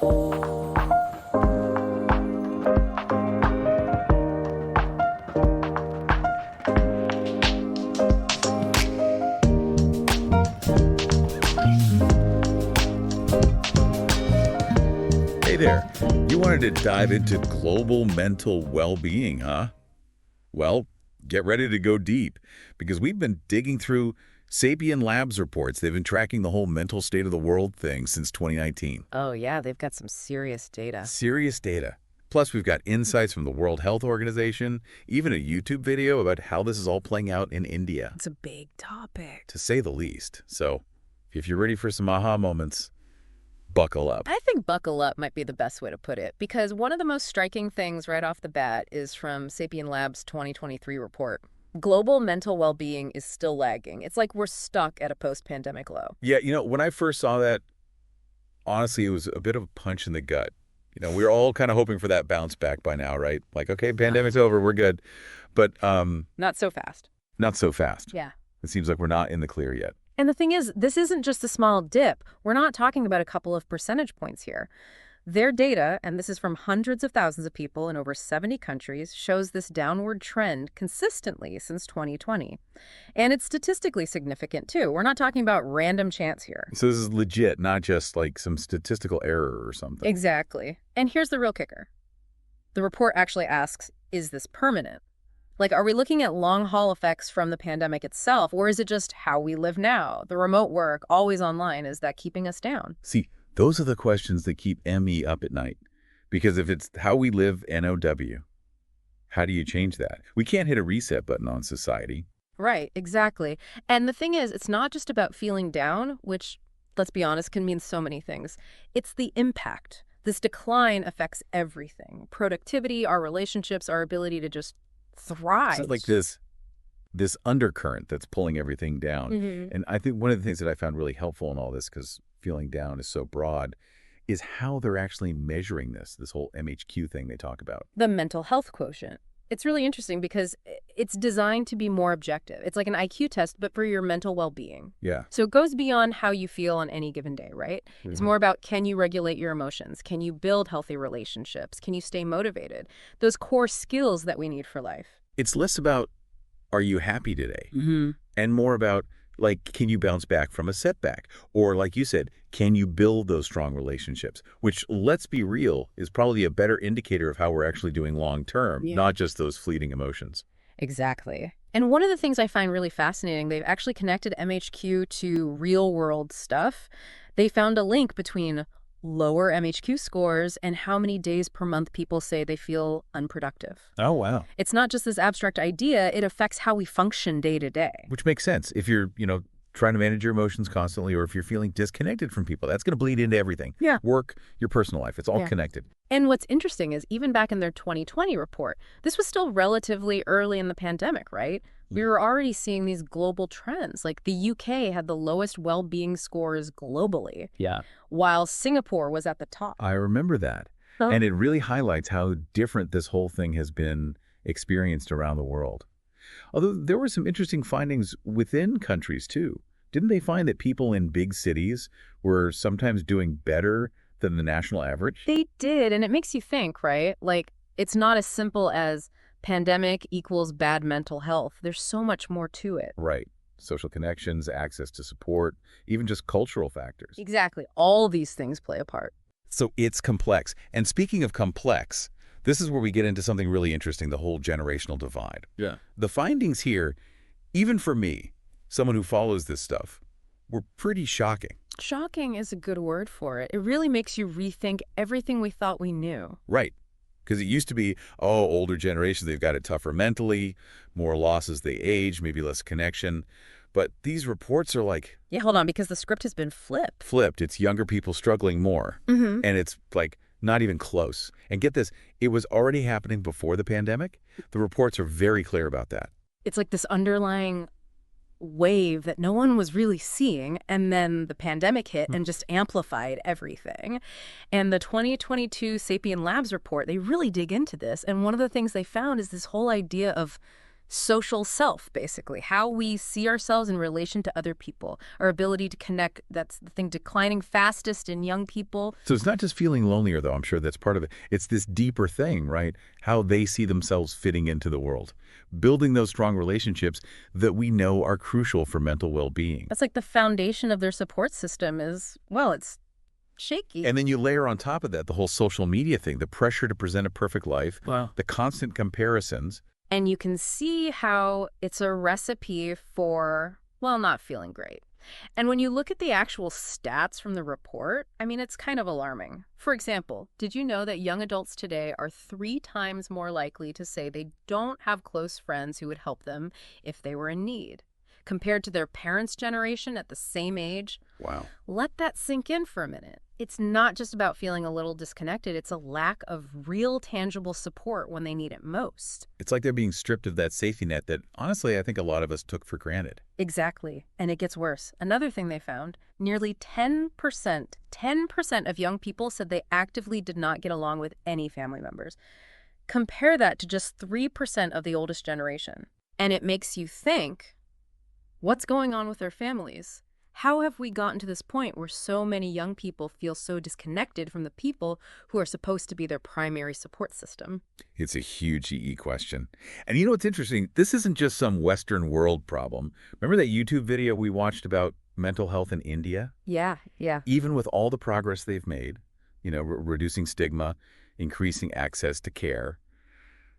Hey there, you wanted to dive into global mental well-being, huh? Well, get ready to go deep, because we've been digging through Sapien Labs reports. They've been tracking the whole mental state of the world thing since 2019. Oh, yeah, they've got some serious data. Serious data. Plus, we've got insights from the World Health Organization, even a YouTube video about how this is all playing out in India. It's a big topic. To say the least. So, if you're ready for some aha moments, buckle up. I think buckle up might be the best way to put it, because one of the most striking things right off the bat is from Sapien Labs' 2023 report. Global mental well-being is still lagging. It's like we're stuck at a post-pandemic low. Yeah, when I first saw that, honestly, it was a bit of a punch in the gut. We were all kind of hoping for that bounce back by now, right? Like, okay, pandemic's over, we're good. But Not so fast. not so fast. Yeah. It seems like we're not in the clear yet. And the thing is, this isn't just a small dip. We're not talking about a couple of percentage points here. Their data, and this is from hundreds of thousands of people in over 70 countries, shows this downward trend consistently since 2020. And it's statistically significant, too. We're not talking about random chance here. So this is legit, not just like some statistical error or something. Exactly. And here's the real kicker. The report actually asks, is this permanent? Like, are we looking at long-haul effects from the pandemic itself, or is it just how we live now? The remote work, always online, is that keeping us down? See, those are the questions that keep ME up at night. Because if it's how we live NOW, how do you change that? We can't hit a reset button on society. Right, exactly. And the thing is, it's not just about feeling down, which, let's be honest, can mean so many things. It's the impact. This decline affects everything. Productivity, our relationships, our ability to just thrive. It's like this undercurrent that's pulling everything down. And I think one of the things that I found really helpful in all this, because feeling down is so broad, is how they're actually measuring this whole MHQ thing they talk about. The mental health quotient. It's really interesting because it's designed to be more objective. It's like an IQ test, but for your mental well-being. Yeah. So it goes beyond how you feel on any given day, right? It's more about, can you regulate your emotions? Can you build healthy relationships? Can you stay motivated? Those core skills that we need for life. It's less about, are you happy today? And more about, like, can you bounce back from a setback? Or like you said, can you build those strong relationships? Which, let's be real, is probably a better indicator of how we're actually doing long term, not just those fleeting emotions. Exactly. And one of the things I find really fascinating, they've actually connected MHQ to real world stuff. They found a link between lower MHQ scores and how many days per month people say they feel unproductive. Oh, wow. It's not just this abstract idea, it affects how we function day to day. Which makes sense. If you're, trying to manage your emotions constantly, or if you're feeling disconnected from people, that's going to bleed into everything. Yeah. Work, your personal life, it's all connected. And what's interesting is, even back in their 2020 report, this was still relatively early in the pandemic, right? We were already seeing these global trends. Like, the UK had the lowest well-being scores globally. Yeah. While Singapore was at the top. I remember that. And it really highlights how different this whole thing has been experienced around the world. Although there were some interesting findings within countries, too. Didn't they find that people in big cities were sometimes doing better than the national average? They did, and it makes you think, right? Like, it's not as simple as pandemic equals bad mental health. There's so much more to it. Right. Social connections, access to support, even just cultural factors. Exactly. All these things play a part. So it's complex. And speaking of complex, this is where we get into something really interesting, the whole generational divide. Yeah. The findings here, even for me, someone who follows this stuff, were pretty shocking. Shocking is a good word for it. It really makes you rethink everything we thought we knew. Right. Because it used to be, older generations, they've got it tougher mentally, more loss as they age, maybe less connection. But these reports are like... Yeah, hold on, because the script has been flipped. Flipped. It's younger people struggling more. And it's like not even close. And get this, it was already happening before the pandemic. The reports are very clear about that. It's like this underlying wave that no one was really seeing, and then the pandemic hit and just amplified everything. And the 2022 Sapien Labs report, they really dig into this, and one of the things they found is this whole idea of social self, basically, how we see ourselves in relation to other people, our ability to connect. That's the thing declining fastest in young people. So it's not just feeling lonelier, though. I'm sure that's part of it. It's this deeper thing, right? How they see themselves fitting into the world. Building those strong relationships that we know are crucial for mental well-being. That's like the foundation of their support system is, well, it's shaky. And then you layer on top of that the whole social media thing, the pressure to present a perfect life, Wow. the constant comparisons. And you can see how it's a recipe for, well, not feeling great. And when you look at the actual stats from the report, I mean, it's kind of alarming. For example, did you know that young adults today are 3 times more likely to say they don't have close friends who would help them if they were in need, compared to their parents' generation at the same age? Wow. Let that sink in for a minute. It's not just about feeling a little disconnected. It's a lack of real tangible support when they need it most. It's like they're being stripped of that safety net that, honestly, I think a lot of us took for granted. Exactly. And it gets worse. Another thing they found, nearly 10% of young people said they actively did not get along with any family members. Compare that to just 3% of the oldest generation. And it makes you think, what's going on with their families? How have we gotten to this point where so many young people feel so disconnected from the people who are supposed to be their primary support system? It's a huge EE question. And you know what's interesting? This isn't just some Western world problem. Remember that YouTube video we watched about mental health in India? Yeah. Even with all the progress they've made, reducing stigma, increasing access to care,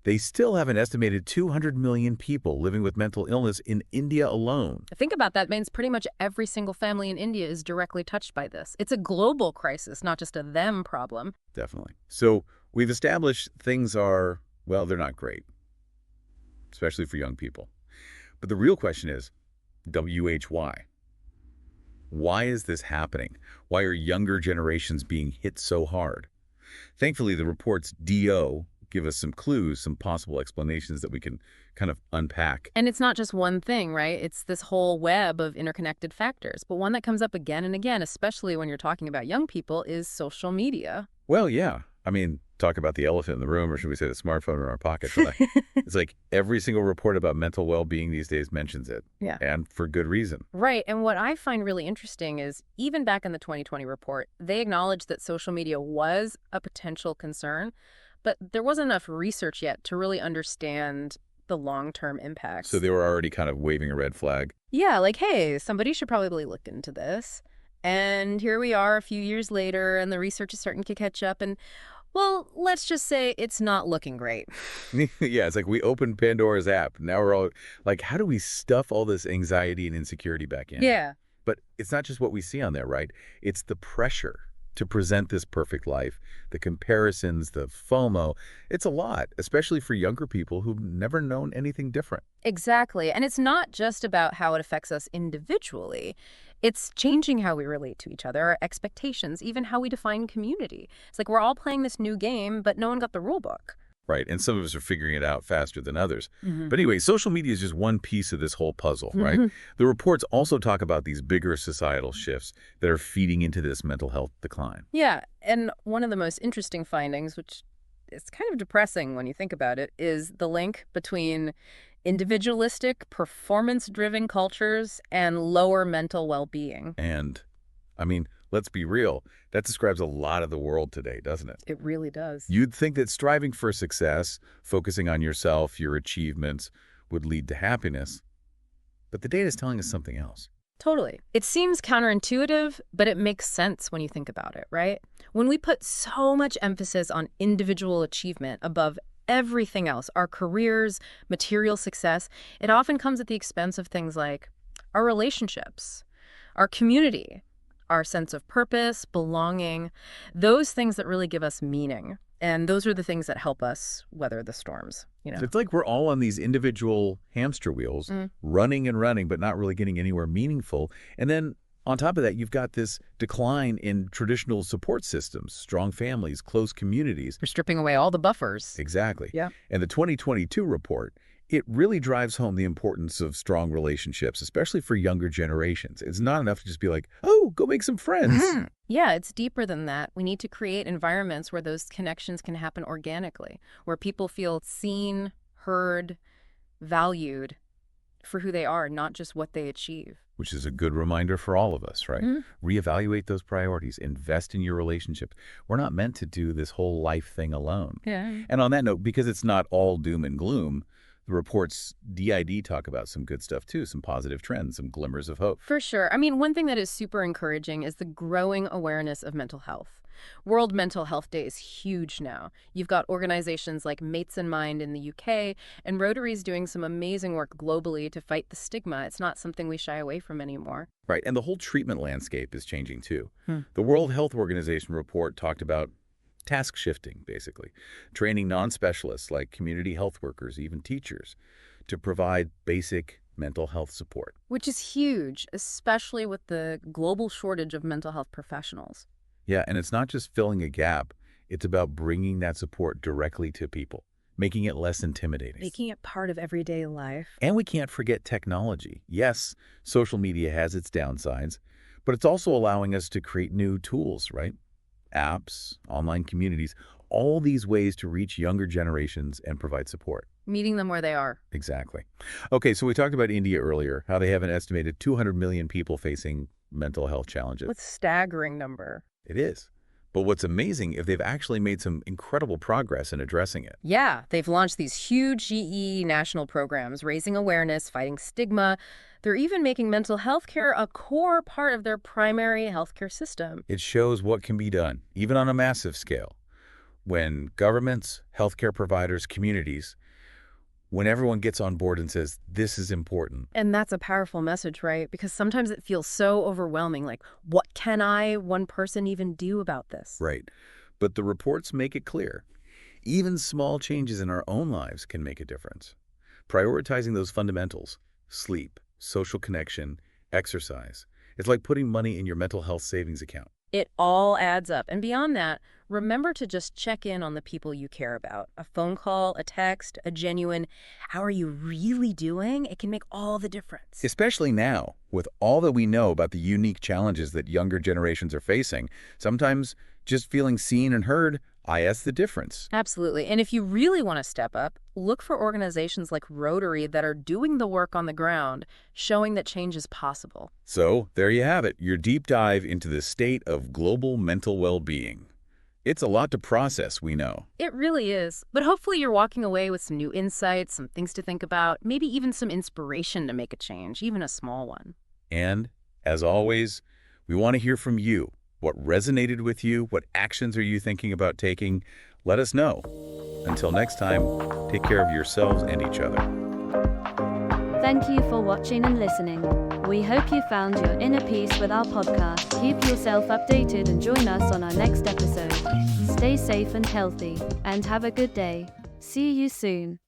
they still have an estimated 200 million people living with mental illness in India alone. Think about that. It means pretty much every single family in India is directly touched by this. It's a global crisis, not just a them problem. Definitely. So we've established things are, well, they're not great, especially for young people. But the real question is, WHY? Why is this happening? Why are younger generations being hit so hard? Thankfully, the report's DO give us some clues, some possible explanations that we can kind of unpack. And it's not just one thing, right? It's this whole web of interconnected factors. But one that comes up again and again, especially when you're talking about young people, is social media. Well, yeah. I mean, talk about the elephant in the room, or should we say the smartphone in our pocket. But it's like every single report about mental well-being these days mentions it. Yeah. And for good reason. Right. And what I find really interesting is even back in the 2020 report, they acknowledged that social media was a potential concern, but there wasn't enough research yet to really understand the long-term impacts. So they were already kind of waving a red flag. Yeah, like, hey, somebody should probably look into this. And here we are a few years later, and the research is starting to catch up. And, well, let's just say it's not looking great. Yeah, it's like we opened Pandora's app. Now we're all like, how do we stuff all this anxiety and insecurity back in? Yeah. But it's not just what we see on there, right? It's the pressure to present this perfect life, the comparisons, the FOMO. It's a lot, especially for younger people who've never known anything different. Exactly. And it's not just about how it affects us individually. It's changing how we relate to each other, our expectations, even how we define community. It's like we're all playing this new game, but no one got the rule book. Right, and some of us are figuring it out faster than others. Mm-hmm. But anyway, social media is just one piece of this whole puzzle, right? Mm-hmm. The reports also talk about these bigger societal shifts that are feeding into this mental health decline. Yeah, and one of the most interesting findings, which is kind of depressing when you think about it, is the link between individualistic, performance-driven cultures and lower mental well-being. And, I mean, let's be real, that describes a lot of the world today, doesn't it? It really does. You'd think that striving for success, focusing on yourself, your achievements, would lead to happiness. But the data is telling us something else. Totally. It seems counterintuitive, but it makes sense when you think about it, right? When we put so much emphasis on individual achievement above everything else, our careers, material success, it often comes at the expense of things like our relationships, our community, our sense of purpose, belonging, those things that really give us meaning. And those are the things that help us weather the storms, you know? It's like we're all on these individual hamster wheels, running and running, but not really getting anywhere meaningful. And then on top of that, you've got this decline in traditional support systems, strong families, close communities. We're stripping away all the buffers. Exactly. Yeah. And the 2022 report, it really drives home the importance of strong relationships, especially for younger generations. It's not enough to just be like, oh, go make some friends. Yeah, it's deeper than that. We need to create environments where those connections can happen organically, where people feel seen, heard, valued for who they are, not just what they achieve. Which is a good reminder for all of us, right? Reevaluate those priorities. Invest in your relationship. We're not meant to do this whole life thing alone. Yeah. And on that note, because it's not all doom and gloom, the reports DID talk about some good stuff too, some positive trends, some glimmers of hope. For sure. I mean, one thing that is super encouraging is the growing awareness of mental health. World Mental Health Day is huge now. You've got organizations like Mates in Mind in the UK, and Rotary's doing some amazing work globally to fight the stigma. It's not something we shy away from anymore. Right, and the whole treatment landscape is changing too. The World Health Organization report talked about task shifting, basically, training non-specialists like community health workers, even teachers, to provide basic mental health support. Which is huge, especially with the global shortage of mental health professionals. Yeah, and it's not just filling a gap. It's about bringing that support directly to people, making it less intimidating. Making it part of everyday life. And we can't forget technology. Yes, social media has its downsides, but it's also allowing us to create new tools, right? Apps, online communities, all these ways to reach younger generations and provide support. Meeting them where they are. Exactly. Okay, so we talked about India earlier, how they have an estimated 200 million people facing mental health challenges. With staggering number. It is. But what's amazing is they've actually made some incredible progress in addressing it. Yeah, they've launched these huge GE national programs, raising awareness, fighting stigma. They're even making mental health care a core part of their primary healthcare system. It shows what can be done, even on a massive scale. When governments, healthcare providers, communities, when everyone gets on board and says, this is important. And that's a powerful message, right? Because sometimes it feels so overwhelming, like, what can I, one person, even do about this? Right. But the reports make it clear. Even small changes in our own lives can make a difference. Prioritizing those fundamentals, sleep, social connection, exercise, it's like putting money in your mental health savings account. It all adds up. And beyond that, remember to just check in on the people you care about. A phone call, a text, a genuine, how are you really doing? It can make all the difference. Especially now, with all that we know about the unique challenges that younger generations are facing, sometimes just feeling seen and heard, is the difference. Absolutely. And if you really want to step up, look for organizations like Rotary that are doing the work on the ground, showing that change is possible. So there you have it, your deep dive into the state of global mental well-being. It's a lot to process, we know. It really is. But hopefully you're walking away with some new insights, some things to think about, maybe even some inspiration to make a change, even a small one. And, as always, we want to hear from you. What resonated with you? What actions are you thinking about taking? Let us know. Until next time, take care of yourselves and each other. Thank you for watching and listening. We hope you found your inner peace with our podcast. Keep yourself updated and join us on our next episode. Stay safe and healthy, and have a good day. See you soon.